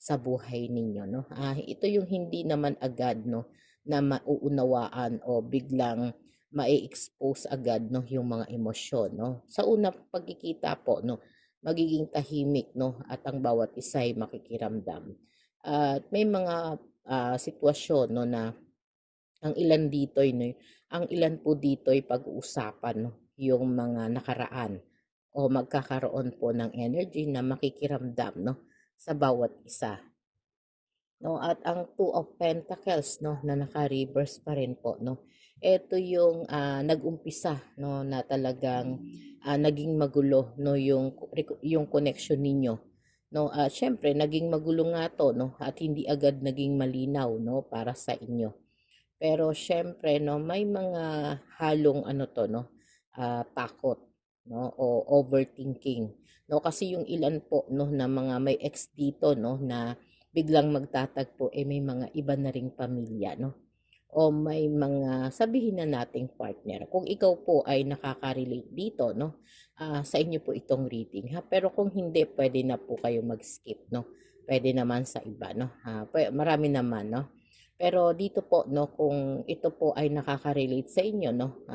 sa buhay ninyo, no? Ito yung hindi naman agad, no, na mauunawaan o biglang mai-expose agad, no, yung mga emosyon, no? Sa unang pagkikita po, no, magiging tahimik, no, at ang bawat isa ay makikiramdam. At may mga sitwasyon, no, na ang ilan dito'y 'no, ang ilan po dito'y pag-uusapan 'no, yung mga nakaraan o magkakaroon po ng energy na makikiramdam 'no, sa bawat isa. 'No, at ang Two of Pentacles 'no, na naka-reverse pa rin po 'no. Ito yung, nag-umpisa 'no, na talagang, naging magulo 'no, yung connection ninyo 'no. At siyempre naging magulo nga 'to 'no, at hindi agad naging malinaw 'no, para sa inyo. Pero siyempre 'no, may mga halong ano 'to 'no, takot 'no o overthinking 'no. Kasi yung ilan po 'no, na mga may ex dito 'no, na biglang magtatagpo, eh, may mga iba na ring pamilya 'no o may mga sabihin na nating partner. Kung ikaw po ay nakaka-relate dito 'no, sa inyo po itong reading ha. Pero kung hindi, puwede na po kayo mag-skip 'no. Puwede naman sa iba 'no, marami naman 'no. Pero dito po 'no, kung ito po ay nakaka-relate sa inyo 'no,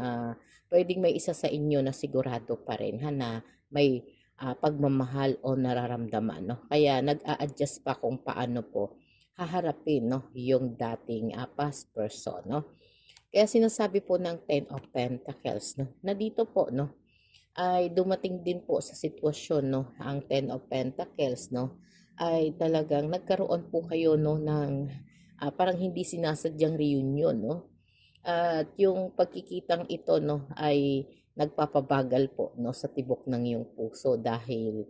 puwedeng may isa sa inyo na sigurado pa rin ha, na may, pagmamahal o nararamdaman 'no. Kaya nag-a-adjust pa kung paano po haharapin 'no, yung dating, past person 'no. Kaya sinasabi po ng Ten of Pentacles 'no, na dito po 'no, ay dumating din po sa sitwasyon 'no, ang Ten of Pentacles 'no, ay talagang nagkaroon po kayo 'no ng, parang hindi sinasadyang reunion 'no. At yung pagkikitang ito 'no, ay nagpapabagal po 'no, sa tibok ng iyong puso dahil